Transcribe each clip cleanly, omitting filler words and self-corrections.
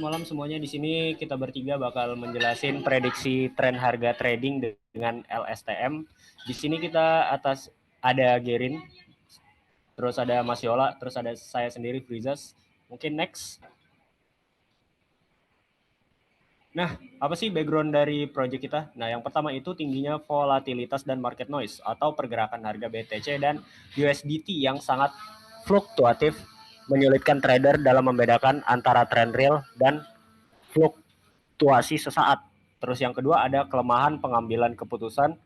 Malam semuanya, di sini kita bertiga bakal menjelasin prediksi tren harga trading dengan LSTM. Di sini kita atas ada Gerin, terus ada Mas Yola, terus ada saya sendiri Frizas. Mungkin next. Nah, apa sih background dari project kita? Nah, yang pertama itu tingginya volatilitas dan market noise atau pergerakan harga BTC dan USDT yang sangat fluktuatif menyulitkan trader dalam membedakan antara tren real dan fluktuasi sesaat. Terus yang kedua ada kelemahan pengambilan keputusan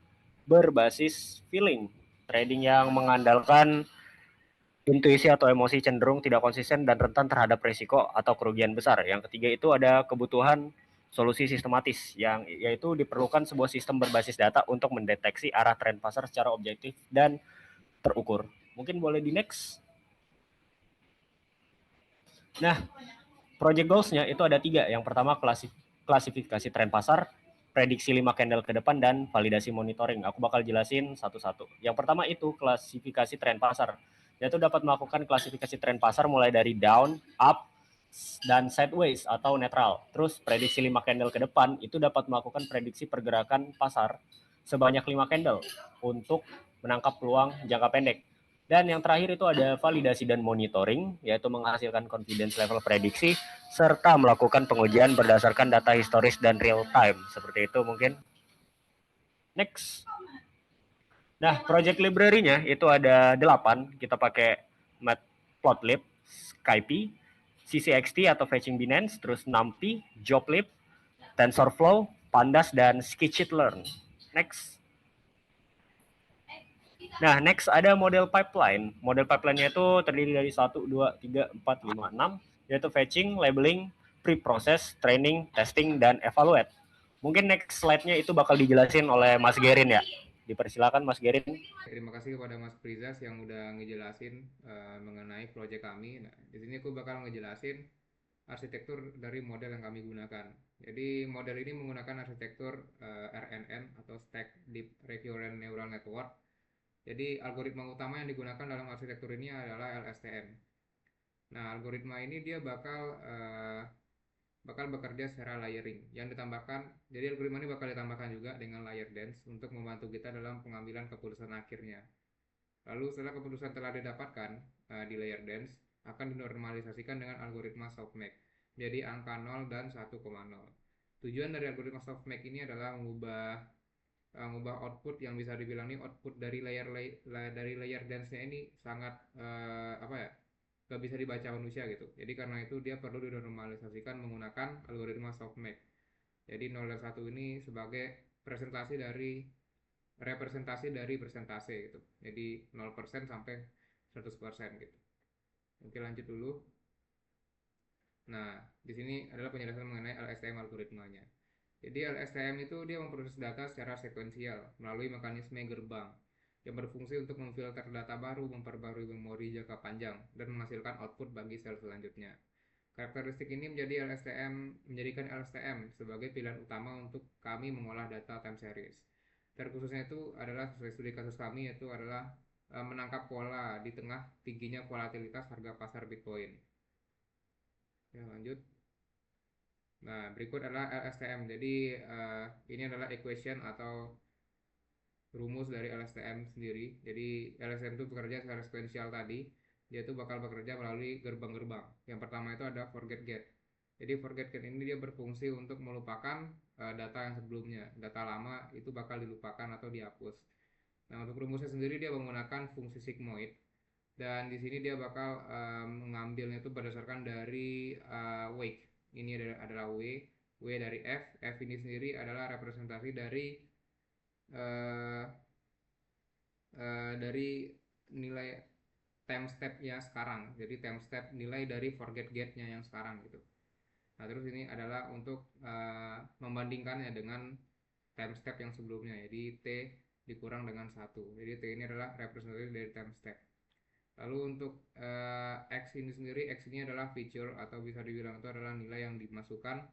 berbasis feeling. Trading yang mengandalkan intuisi atau emosi cenderung tidak konsisten dan rentan terhadap risiko atau kerugian besar. Yang ketiga itu ada kebutuhan solusi sistematis yang yaitu diperlukan sebuah sistem berbasis data untuk mendeteksi arah tren pasar secara objektif dan terukur. Mungkin boleh di next. Nah, project goals-nya itu ada tiga. Yang pertama klasifikasi tren pasar, prediksi 5 candle ke depan, dan validasi monitoring. Aku bakal jelasin satu-satu. Yang pertama itu klasifikasi tren pasar. Yaitu dapat melakukan klasifikasi tren pasar mulai dari down, up, dan sideways atau netral. Terus prediksi 5 candle ke depan itu dapat melakukan prediksi pergerakan pasar sebanyak 5 candle untuk menangkap peluang jangka pendek. Dan yang terakhir itu ada validasi dan monitoring, yaitu menghasilkan confidence level prediksi, serta melakukan pengujian berdasarkan data historis dan real time. Seperti itu mungkin. Next. Nah, project library-nya itu ada 8. Kita pakai Matplotlib, Skype, CCXT atau Fetching Binance, terus NumPy, Joblib, TensorFlow, Pandas, dan Skitlearn. Next. Nah, next ada model pipeline. Model pipeline-nya itu terdiri dari 1, 2, 3, 4, 5, 6, yaitu fetching, labeling, pre-process, training, testing, dan evaluate. Mungkin next slide-nya itu bakal dijelasin oleh Mas Gerin ya. Dipersilakan Mas Gerin. Terima kasih kepada Mas Prizas yang udah ngejelasin mengenai proyek kami. Nah, di sini aku bakal ngejelasin arsitektur dari model yang kami gunakan. Jadi model ini menggunakan arsitektur RNN atau Stack Deep Recurrent Neural Network. Jadi algoritma utama yang digunakan dalam arsitektur ini adalah LSTM. Nah, algoritma ini dia bakal bekerja secara layering yang ditambahkan. Jadi algoritma ini bakal ditambahkan juga dengan layer dense untuk membantu kita dalam pengambilan keputusan akhirnya. Lalu setelah keputusan telah didapatkan di layer dense akan dinormalisasikan dengan algoritma softmax. Jadi angka 0 dan 1,0. Tujuan dari algoritma softmax ini adalah mengubah output yang bisa dibilang ini output dari layer dense-nya ini sangat apa ya? Gak bisa dibaca manusia gitu. Jadi karena itu dia perlu dinormalisasikan menggunakan algoritma softmax. Jadi 0 dan 1 ini sebagai representasi dari persentase gitu. Jadi 0% sampai 100% gitu. Oke, lanjut dulu. Nah, di sini adalah penjelasan mengenai LSTM algoritmanya. Jadi LSTM itu dia memproses data secara sekuensial melalui mekanisme gerbang yang berfungsi untuk memfilter data baru, memperbarui memori jangka panjang, dan menghasilkan output bagi sel selanjutnya. Karakteristik ini menjadikan LSTM sebagai pilihan utama untuk kami mengolah data time series. Terkhususnya itu adalah sesuai studi kasus kami, yaitu adalah menangkap pola di tengah tingginya volatilitas harga pasar Bitcoin. Ya, lanjut. Nah, berikut adalah LSTM. Jadi ini adalah equation atau rumus dari LSTM sendiri. Jadi LSTM itu bekerja secara sequential tadi. Dia itu bakal bekerja melalui gerbang-gerbang. Yang pertama itu ada forget get. Jadi forget get ini dia berfungsi untuk melupakan data yang sebelumnya. Data lama itu bakal dilupakan atau dihapus. Nah, untuk rumusnya sendiri dia menggunakan fungsi sigmoid, dan di sini dia bakal mengambilnya itu berdasarkan dari wake. Ini adalah W dari F ini sendiri adalah representasi uh, dari nilai time step-nya sekarang. Jadi time step nilai dari forget get-nya yang sekarang gitu. Nah, terus ini adalah untuk membandingkannya dengan time step yang sebelumnya. Jadi T dikurang dengan 1. Jadi T ini adalah representasi dari time step. Lalu untuk X ini sendiri, X ini adalah feature atau bisa dibilang itu adalah nilai yang dimasukkan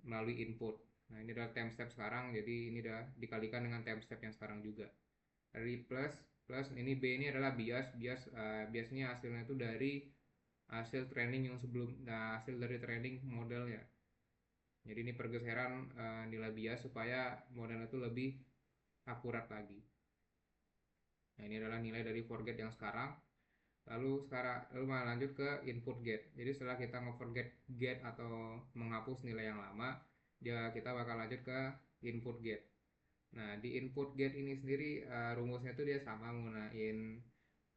melalui input. Nah, ini adalah time step sekarang, jadi ini udah dikalikan dengan time step yang sekarang juga. Dari plus, plus ini B ini adalah bias, biasnya hasilnya itu dari hasil training yang sebelum, nah, hasil dari training modelnya. Jadi ini pergeseran nilai bias supaya modelnya itu lebih akurat lagi. Nah, ini adalah nilai dari forget yang sekarang. Lalu malah lanjut ke input get. Jadi setelah kita nge-forget get atau menghapus nilai yang lama, kita bakal lanjut ke input get. Nah, di input get ini sendiri rumusnya itu dia sama menggunakan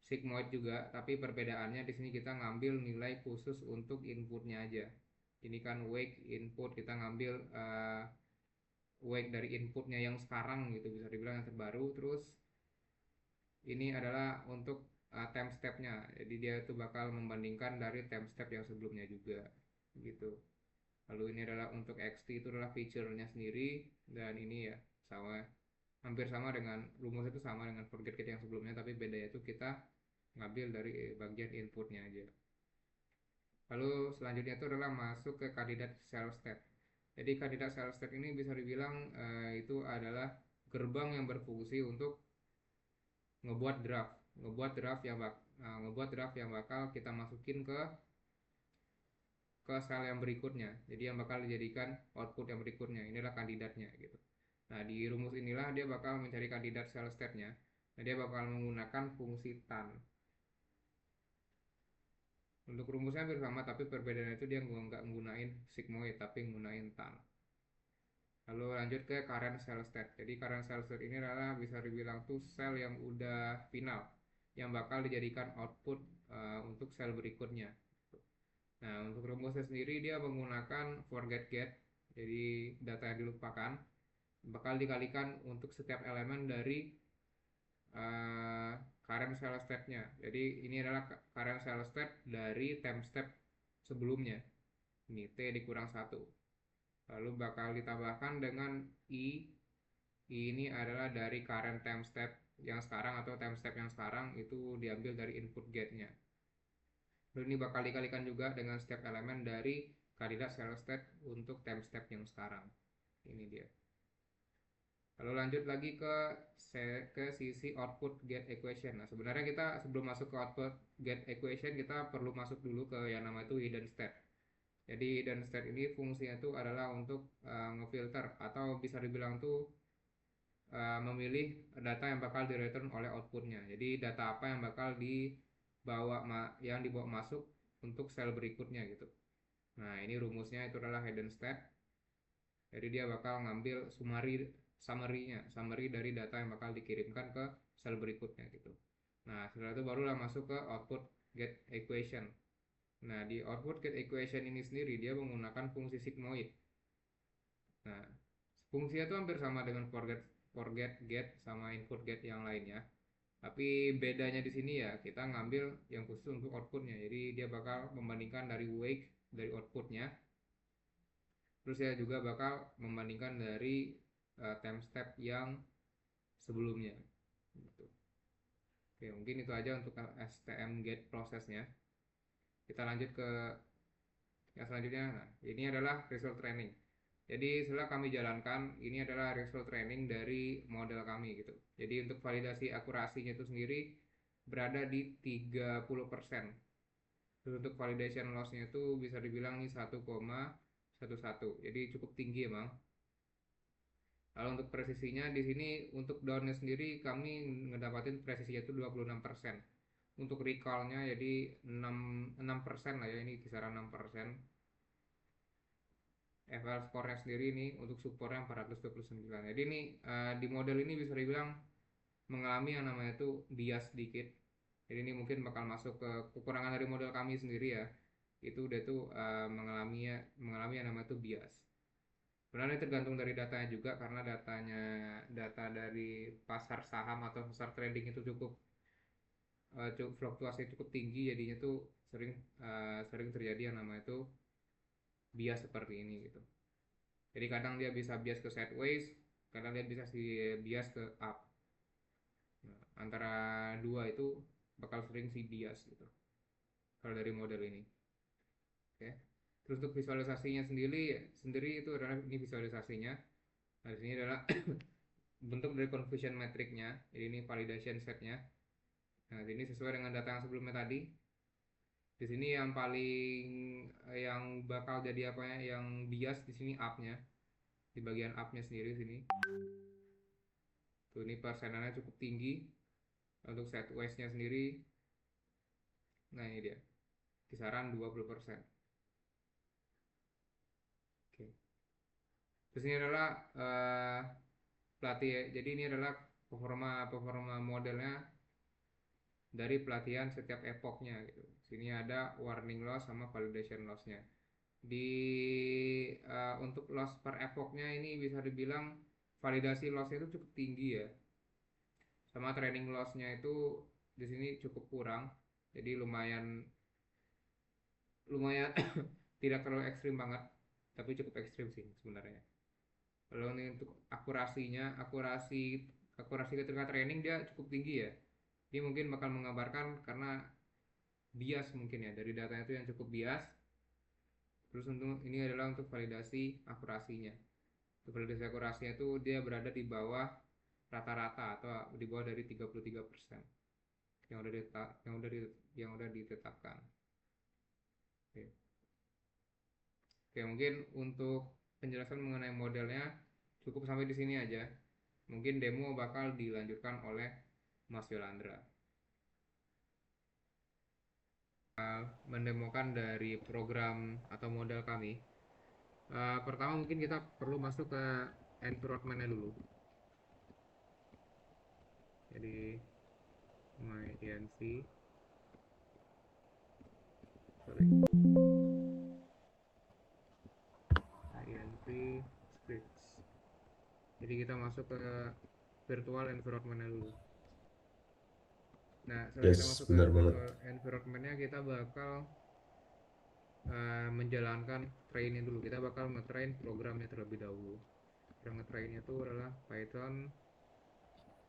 sigmoid juga, tapi perbedaannya di sini kita ngambil nilai khusus untuk inputnya aja. Ini kan wake input, kita ngambil wake dari inputnya yang sekarang gitu, bisa dibilang yang terbaru. Terus ini adalah untuk time step-nya. Jadi dia itu bakal membandingkan dari time step yang sebelumnya juga gitu. Lalu ini adalah untuk XT itu adalah feature-nya sendiri, dan ini ya sama, hampir sama dengan rumus itu sama dengan forget get yang sebelumnya, tapi bedanya itu kita ngambil dari bagian inputnya aja. Lalu selanjutnya itu adalah masuk ke kandidat cell step. Jadi kandidat cell step ini bisa dibilang itu adalah gerbang yang berfungsi untuk ngebuat draft, ngebuat draft yang bakal kita masukin ke sel yang berikutnya. Jadi yang bakal dijadikan output yang berikutnya. Inilah kandidatnya gitu. Nah, di rumus inilah dia bakal mencari kandidat cell step-nya. Nah, dia bakal menggunakan fungsi tan. Untuk rumusnya hampir sama, tapi perbedaannya itu dia nggak menggunakan sigmoid, tapi menggunakan tan. Lalu lanjut ke current cell state. Jadi current cell state ini adalah bisa dibilang tuh sel yang udah final, yang bakal dijadikan output untuk sel berikutnya. Nah, untuk rumusnya sendiri dia menggunakan forget get. Jadi data yang dilupakan bakal dikalikan untuk setiap elemen dari uh, current cell state-nya. Jadi ini adalah current cell state dari time step sebelumnya. Ini T dikurang 1. Lalu bakal ditambahkan dengan I. I ini adalah dari current time step yang sekarang atau time step yang sekarang itu diambil dari input get-nya. Lalu ini bakal dikalikan juga dengan setiap elemen dari kandidat cell state untuk time step yang sekarang. Ini dia. Lalu lanjut lagi ke sisi output get equation. Nah, sebenarnya kita sebelum masuk ke output get equation kita perlu masuk dulu ke yang namanya itu hidden state. Jadi hidden state ini fungsinya itu adalah untuk ngefilter atau bisa dibilang tuh memilih data yang bakal di return oleh outputnya. Jadi data apa yang bakal dibawa masuk untuk sel berikutnya gitu. Nah, ini rumusnya itu adalah hidden state. Jadi dia bakal ngambil summary dari data yang bakal dikirimkan ke sel berikutnya gitu. Nah, setelah itu barulah masuk ke output get equation. Nah, di output get equation ini sendiri dia menggunakan fungsi sigmoid. Nah, fungsinya itu hampir sama dengan forget forget get sama input get yang lainnya. Tapi bedanya di sini ya kita ngambil yang khusus untuk outputnya. Jadi dia bakal membandingkan dari wake dari outputnya. Terus ya juga bakal membandingkan dari time step yang sebelumnya. Gitu. Oke, mungkin itu aja untuk STM gate prosesnya. Kita lanjut ke yang selanjutnya. Nah, ini adalah result training. Jadi setelah kami jalankan, ini adalah result training dari model kami gitu. Jadi untuk validasi akurasinya itu sendiri berada di 30%. Terus untuk validation loss-nya itu bisa dibilang ini 1,11. Jadi cukup tinggi emang. Kalau untuk presisinya di sini untuk downnya sendiri kami ngedapatin presisinya itu 26%. Untuk recall-nya jadi 6% lah ya, ini kisaran 6%. FL score-nya sendiri ini untuk supportnya 429. Jadi ini di model ini bisa dibilang mengalami yang namanya itu bias sedikit. Jadi ini mungkin bakal masuk ke kekurangan dari model kami sendiri ya. Itu udah tuh mengalami yang namanya itu bias. Sebenarnya tergantung dari datanya juga karena data dari pasar saham atau pasar trading itu cukup fluktuasi cukup tinggi, jadinya tuh sering terjadi yang namanya itu bias seperti ini gitu. Jadi kadang dia bisa bias ke sideways, kadang dia bisa bias ke up. Nah, antara dua itu bakal sering si bias gitu. Kalau dari model ini. Oke. Terus untuk visualisasinya sendiri itu adalah ini visualisasinya. Nah, di sini adalah bentuk dari confusion metricnya. Jadi ini validation setnya. Nah, ini sesuai dengan data yang sebelumnya tadi. Di sini yang paling yang bakal jadi apa ya, yang bias di sini up-nya, di bagian up-nya sendiri sini. Tuh ini persenannya cukup tinggi untuk set waste-nya sendiri. Nah, ini dia. Kisaran 20%. Oke. Terus ini adalah pelatih. Jadi ini adalah performa modelnya dari pelatihan setiap epochnya gitu. Sini ada warning loss sama validation loss-nya. Di untuk loss per epochnya ini bisa dibilang validasi loss-nya itu cukup tinggi ya. Sama training loss-nya itu di sini cukup kurang. Jadi lumayan lumayan tidak terlalu ekstrim banget, tapi cukup ekstrim sih sebenarnya. Kalau ini untuk akurasi ketika training dia cukup tinggi ya. Dia mungkin bakal mengabarkan karena bias mungkin ya, dari datanya itu yang cukup bias. Terus untuk ini adalah untuk validasi akurasinya. Untuk validasi akurasinya itu dia berada di bawah rata-rata atau di bawah dari 33% yang udah ditetapkan. Oke. Oke, mungkin untuk penjelasan mengenai modelnya cukup sampai di sini aja. Mungkin demo bakal dilanjutkan oleh Mas Yolandra. Mendemokan dari program atau model kami. Pertama mungkin kita perlu masuk ke environment-nya dulu. Jadi my env, env scripts. Jadi kita masuk ke virtual environment-nya dulu. Nah, setelah kita masuk ke virtual environment-nya, kita bakal menjalankan trainnya dulu. Kita bakal nge-train programnya terlebih dahulu. Yang nge-trainnya itu adalah Python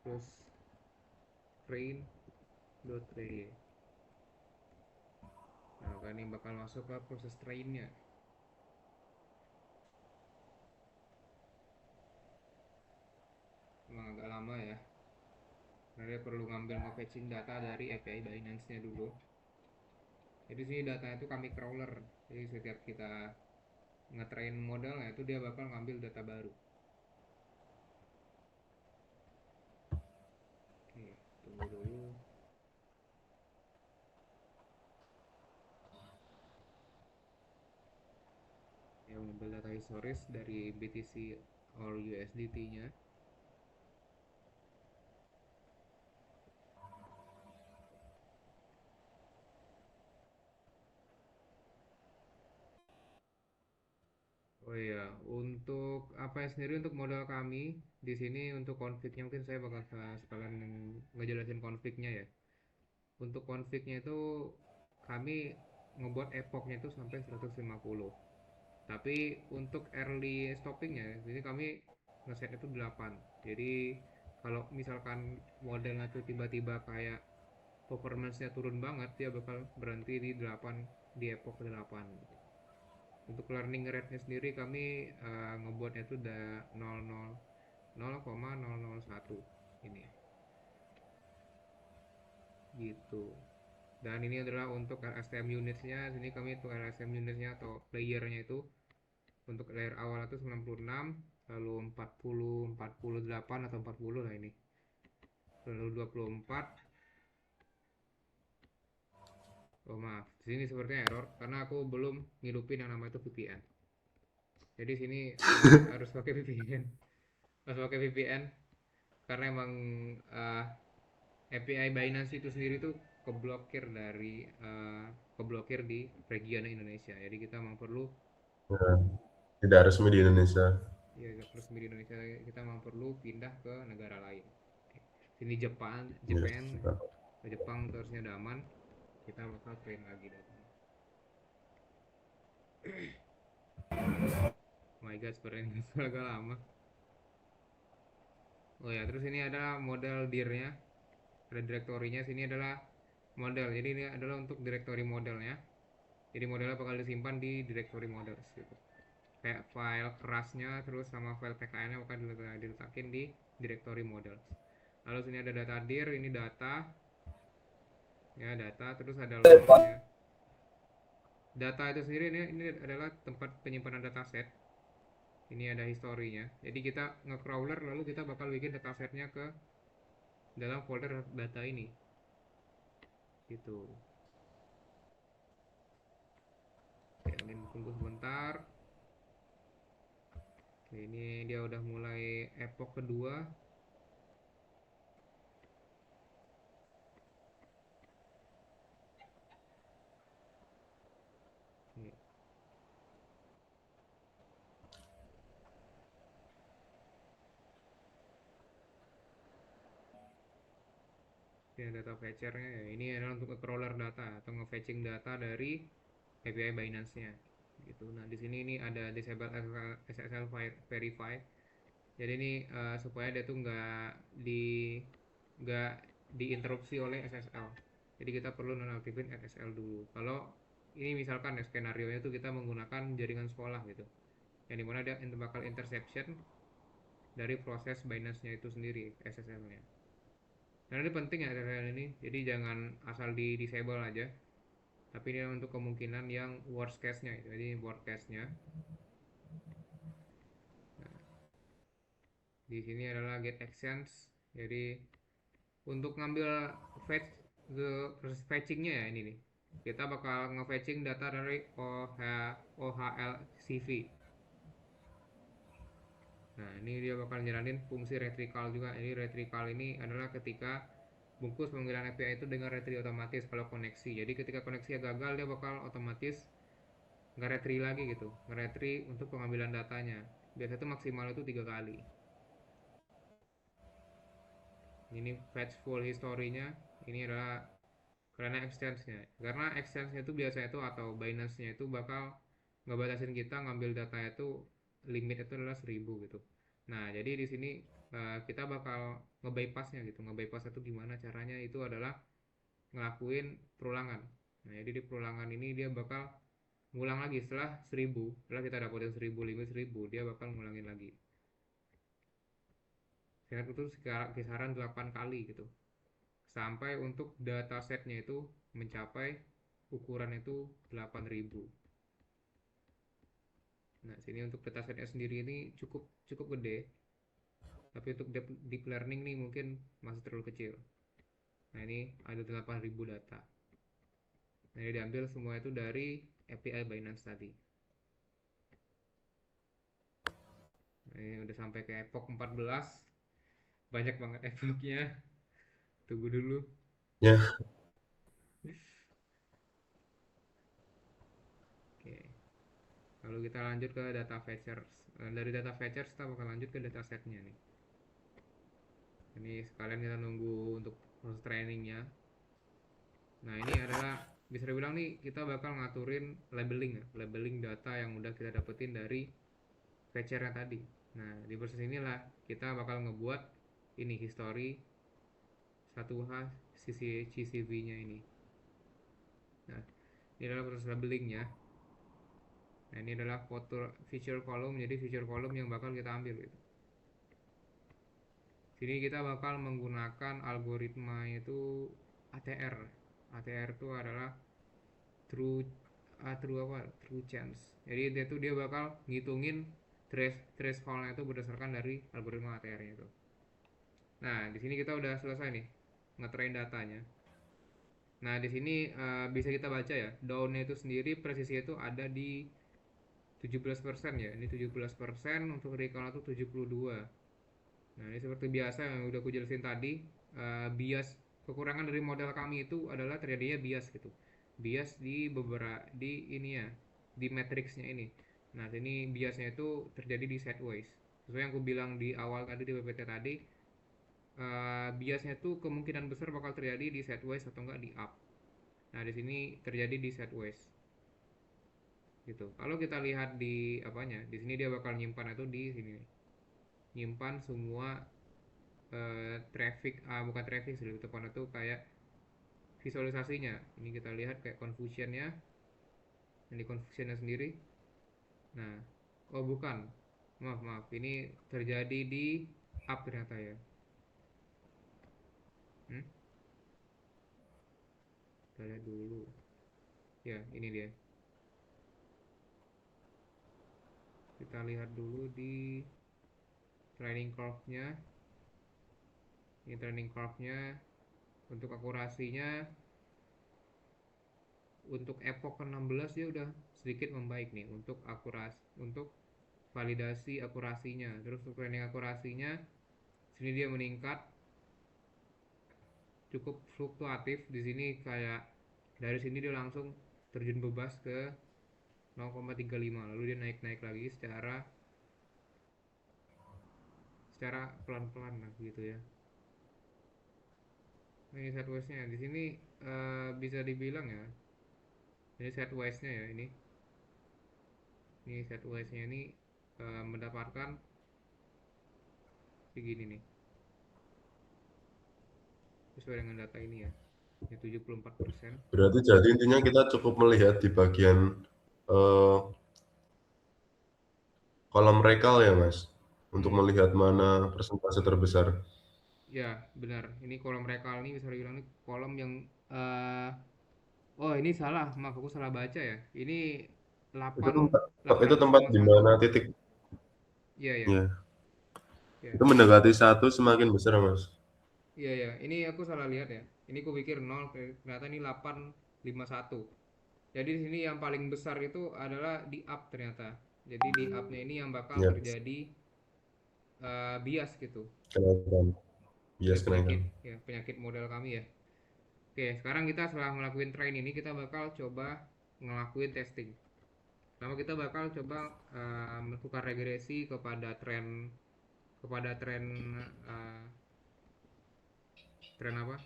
terus train.py. Nah, ini bakal masuk ke proses trainnya. Memang agak lama ya. Karena dia perlu ngambil nge-fetching data dari API Binance-nya dulu. Jadi sini data itu kami crawler. Jadi setiap kita nge-train modelnya itu dia bakal ngambil data baru. Oke, tunggu dulu. Ya, ngambil data historis dari BTC or USDT-nya. Oh iya, untuk apa ya sendiri untuk modal kami di sini untuk config-nya mungkin saya bakal sekalian ngejelasin config-nya ya. Untuk config-nya itu kami ngebuat epoch-nya itu sampai 150. Tapi untuk early stopping-nya ini kami ngeset itu 8. Jadi kalau misalkan modelnya tuh tiba-tiba kayak performance-nya turun banget, dia bakal berhenti di 8 di epoch 8. Untuk learning rate-nya sendiri kami ngebuatnya itu udah 0,001 ini gitu. Dan ini adalah untuk LSTM unitsnya. Sini kami untuk LSTM unitsnya atau layernya itu untuk layer awal itu 96, lalu 40, 48 atau 40 lah ini, lalu 24. Oh maaf, di sini sepertinya error karena aku belum ngidupin yang namanya itu VPN. Jadi sini harus pakai VPN, harus pakai VPN karena emang API Binance itu sendiri tuh keblokir di region Indonesia. Jadi kita memang perlu Ya, tidak resmi di Indonesia. ya resmi di Indonesia, kita memang perlu pindah ke negara lain. Sini Jepang, Yes, ke Jepang terusnya udah aman, kita bakal train lagi datanya. Oh my god, sebenarnya agak lama. Oh ya, terus ini ada model dir-nya, ada direktorinya. Sini adalah model. Jadi ini adalah untuk direktori modelnya. Jadi modelnya bakal disimpan di direktori model gitu. Kayak file kerasnya terus sama file PKN-nya bakal diletakin di direktori model. Lalu sini ada data dir, ini data ya, data terus ada lognya. Data itu sendiri ini adalah tempat penyimpanan dataset. Ini ada historinya. Jadi kita nge-crawler lalu kita bakal bikin datasetnya ke dalam folder data ini. Gitu. Oke, mungkin tunggu sebentar. Oke, ini dia udah mulai epoch kedua. Oke. Ini data fetchernya ya. Ini adalah untuk crawler data atau nge-fetching data dari API Binance-nya. Gitu. Nah, di sini ini ada disable SSL verify. Jadi ini supaya dia tuh nggak diinterupsi oleh SSL. Jadi kita perlu nonaktifin SSL dulu. Kalau ini misalkan ya skenario nya tuh kita menggunakan jaringan sekolah gitu, yang dimana dia bakal interception dari proses Binance-nya itu sendiri SSL-nya. Nah ini penting ya SSL ini, jadi jangan asal di disable aja, tapi ini untuk kemungkinan yang worst case-nya. Jadi worst case-nya, nah, di sini adalah get exchange. Jadi untuk ngambil fetch the proses fetchingnya ya ini nih, kita bakal nge-fetching data dari OHLCV. Nah ini dia bakal jalanin fungsi retrieval juga. Ini retrieval ini adalah ketika bungkus panggilan API itu dengan retrieve otomatis kalau koneksi. Jadi ketika koneksinya gagal dia bakal otomatis nge-retrieve lagi gitu, nge-retrieve untuk pengambilan datanya. Biasanya itu maksimal itu 3 kali. Ini fetch full history-nya. Ini adalah karena exchange-nya. Karena exchange-nya itu biasanya itu atau Binance-nya itu bakal ngebatasin kita ngambil data itu, limit itu adalah 1000 gitu. Nah, jadi di sini kita bakal nge-bypass-nya gitu. Nge-bypass itu gimana caranya? Itu adalah ngelakuin perulangan. Nah, jadi di perulangan ini dia bakal ngulang lagi setelah 1000. Setelah kita dapetin 1000, limit 1000, dia bakal ngulangin lagi. Singkat itu kisaran 8 kali gitu. Sampai untuk datasetnya itu mencapai ukuran itu 8000. Nah, sini untuk datasetnya sendiri ini cukup cukup gede, tapi untuk deep learning nih mungkin masih terlalu kecil. Nah, ini ada 8000 data. Nah, ini diambil semua itu dari API Binance tadi. Nah, ini udah sampai ke epoch 14. Banyak banget epochnya. Tunggu dulu. Ya, Oke. Lalu kita lanjut ke data fetchers. Dari data fetchers kita bakal lanjut ke datasetnya nih. Ini sekalian kita nunggu untuk proses trainingnya. Nah ini adalah bisa dibilang nih kita bakal ngaturin labeling ya, labeling data yang udah kita dapetin dari fetchernya tadi. Nah di proses inilah kita bakal ngebuat ini history 1H CCV-nya ini. Nah ini adalah proses labelingnya. Nah ini adalah foto feature column, jadi feature column yang bakal kita ambil gitu. Sini kita bakal menggunakan algoritma itu ATR. ATR itu adalah true true chance. Jadi dia bakal ngitungin thresholdnya itu berdasarkan dari algoritma ATR-nya itu. Nah di sini kita udah selesai nih ngetrain datanya. Nah di sini bisa kita baca ya, daunnya itu sendiri presisi itu ada di 17% ya. Ini 17%, untuk recall itu 72. Nah ini seperti biasa yang udah aku jelasin tadi, bias kekurangan dari model kami itu adalah terjadinya bias gitu, bias di beberapa di ini ya, di matriksnya ini. Nah ini biasnya itu terjadi di sideways, sesuai yang aku bilang di awal tadi di PPT tadi. Biasnya tuh kemungkinan besar bakal terjadi di sideways atau enggak di up. Nah di sini terjadi di sideways gitu. Kalau kita lihat di apanya, di sini dia bakal nyimpan itu di sini, nyimpan semua traffic, bukan traffic sih, lebih tepatnya tuh kayak visualisasinya. Ini kita lihat kayak confusionnya, ini confusionnya sendiri. Nah, oh bukan, maaf, ini terjadi di up ternyata ya. hmm? Kita lihat dulu ya, ini dia. Kita lihat dulu di training curve-nya. Ini training curve-nya untuk akurasinya, untuk epoch ke-16 dia udah sedikit membaik nih untuk untuk validasi akurasinya. Terus untuk training akurasinya sini dia meningkat, cukup fluktuatif. Di sini kayak dari sini dia langsung terjun bebas ke 0,35, lalu dia naik-naik lagi secara pelan-pelan lah gitu ya. Nah, ini sideways-nya di sini bisa dibilang ya, ini sideways-nya ya, ini sideways-nya ini mendapatkan segini nih sesuai dengan data ini ya, 74%. Berarti jadi intinya kita cukup melihat di bagian eh, kolom rekal ya, Mas, untuk Hmm, melihat mana persentase terbesar. ya benar. Ini kolom rekal ini bisa dibilang ini kolom yang eh oh ini salah, maaf aku salah baca ya. Ini Itu tempat, itu tempat di 851. mana titik Iya ya, ya. ya. Itu mendekati satu semakin besar, Mas. Iya ya, ini aku salah lihat ya. Ini aku pikir 0, ternyata ini 851. Jadi di sini yang paling besar itu adalah di up ternyata. Jadi di up-nya ini yang bakal Ya, terjadi bias gitu. kenaikan. Ya Bias penyakit, kenaikan. ya penyakit model kami ya. Oke, sekarang kita setelah ngelakuin train ini kita bakal coba ngelakuin testing. Pertama kita bakal coba melakukan regresi kepada tren eh, tren apa?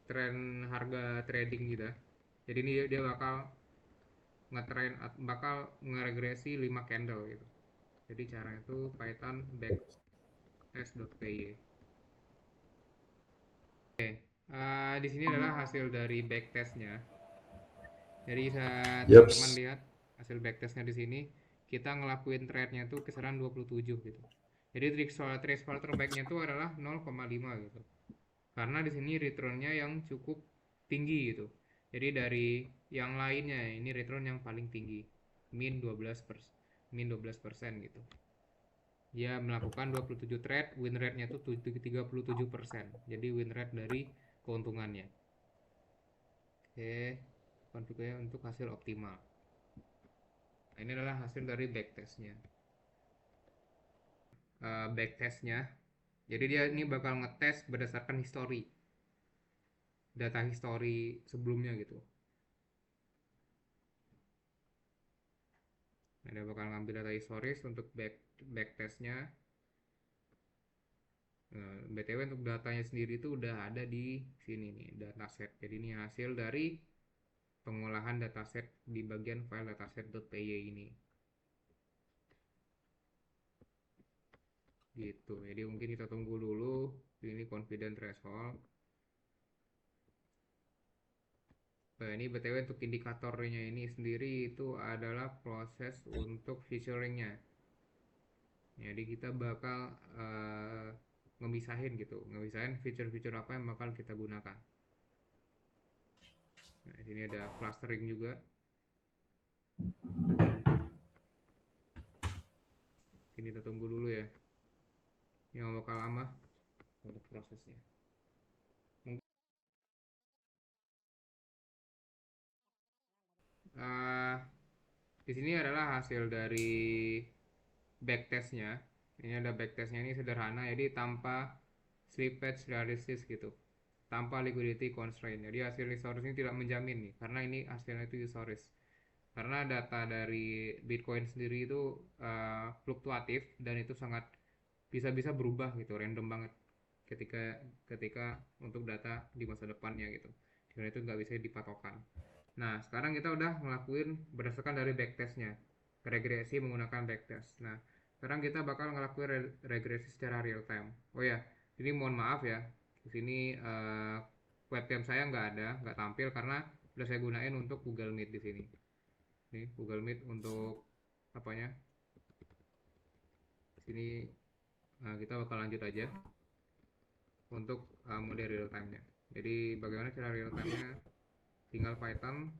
Tren harga trading kita. Jadi ini dia bakal bakal ngeregresi 5 candle gitu. Jadi cara itu Python backtest.py. Di sini adalah hasil dari backtestnya. Jadi teman-teman Yaps. lihat hasil backtestnya di sini. Kita ngelakuin trade-nya tuh kisaran 27 gitu. Jadi threshold terbaiknya itu adalah 0,5 gitu. Karena di sini returnnya yang cukup tinggi gitu. Jadi dari yang lainnya ini return yang paling tinggi, min 12%, min 12% gitu. Dia melakukan 27 trade, win rate-nya tuh 37%. Jadi win rate dari keuntungannya. Oke, konfigurasi untuk hasil optimal. Nah, ini adalah hasil dari backtestnya. Backtestnya, jadi dia ini bakal ngetes berdasarkan data history sebelumnya gitu. Nah, dia bakal ngambil data historis untuk backtestnya. Nah, BTW untuk datanya sendiri itu udah ada di sini nih, dataset. Jadi ini hasil dari pengolahan dataset di bagian file dataset.py ini. Gitu. Jadi mungkin kita tunggu dulu. Ini confident threshold. Nah, ini BTW untuk indikatornya ini sendiri itu adalah proses untuk featuringnya. Jadi kita bakal ngemisahin gitu, ngemisahin feature-feature apa yang bakal kita gunakan. Nah, di sini ada clustering juga. Ini kita tunggu dulu ya. Yang bakal lama untuk prosesnya. Uh, di sini adalah hasil dari backtestnya. Ini ada backtestnya, ini sederhana, jadi tanpa slippage analysis gitu, tanpa liquidity constraint. Jadi hasil historis ini tidak menjamin nih, karena ini hasilnya itu historis. Karena data dari Bitcoin sendiri itu fluktuatif dan itu sangat bisa-bisa berubah gitu, random banget ketika ketika untuk data di masa depannya gitu. Dan itu nggak bisa dipatokan. Nah, sekarang kita udah ngelakuin berdasarkan dari backtestnya, regresi menggunakan backtest. Nah, sekarang kita bakal ngelakuin regresi secara real time. Oh ya, ini mohon maaf ya, di sini webcam saya nggak tampil karena udah saya gunain untuk Google Meet di sini. Nih Google Meet untuk apanya? Di sini kita bakal lanjut aja untuk mode real time-nya. Jadi bagaimana cara real time-nya? Tinggal Python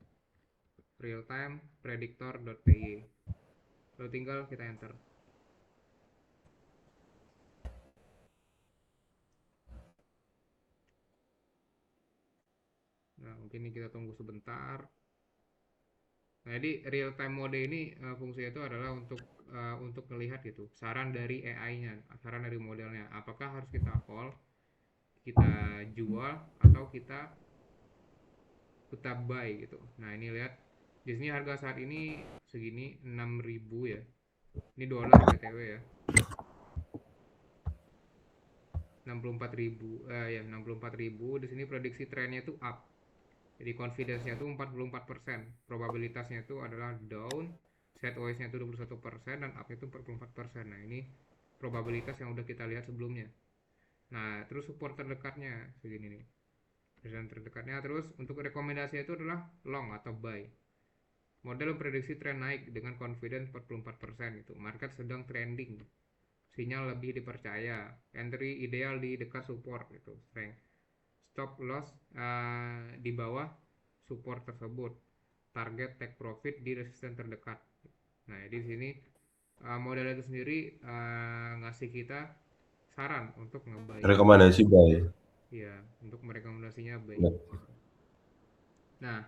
real time predictor.py. lalu tinggal kita enter. Nah, mungkin ini kita tunggu sebentar. Nah, jadi real time mode ini fungsinya itu adalah untuk melihat gitu saran dari AI-nya, saran dari modelnya. Apakah harus kita hold, kita jual, atau kita buy gitu. Nah, ini lihat di sini harga saat ini segini 6.000 ya. Ini dolar BTW ya. 64.000 ya 64.000. Di sini prediksi trennya itu up. Jadi confidence-nya itu 44%, probabilitasnya itu adalah down, sideways-nya itu 21% dan up itu 44%. Nah, ini probabilitas yang udah kita lihat sebelumnya. Nah, terus support terdekatnya segini nih. Resistance terdekatnya terus untuk rekomendasinya itu adalah long atau buy. Model prediksi tren naik dengan confidence 44% itu. Market sedang trending. Sinyal lebih dipercaya. Entry ideal di dekat support itu, strength. Stop loss di bawah support tersebut. Target take profit di resisten terdekat. Nah, di sini model itu sendiri ngasih kita saran untuk nge-buy. Rekomendasi buy. Ya, untuk merekomendasinya buy. Ya. Nah,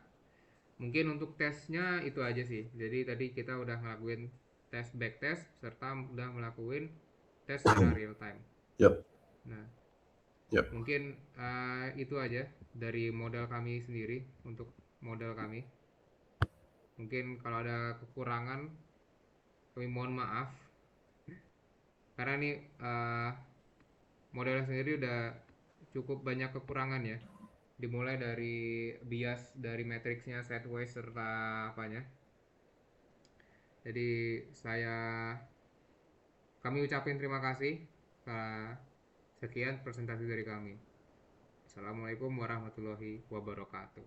mungkin untuk tesnya itu aja sih. Jadi tadi kita udah ngelakuin tes backtest serta udah melakukan tes secara real time. Yap. Nah, Yap. mungkin itu aja dari model kami sendiri untuk model kami. Mungkin kalau ada kekurangan kami mohon maaf karena ini modelnya sendiri udah cukup banyak kekurangan ya. Dimulai dari bias dari matriksnya, sideways serta apanya. Jadi kami ucapin terima kasih. Sekian presentasi dari kami. Assalamualaikum warahmatullahi wabarakatuh.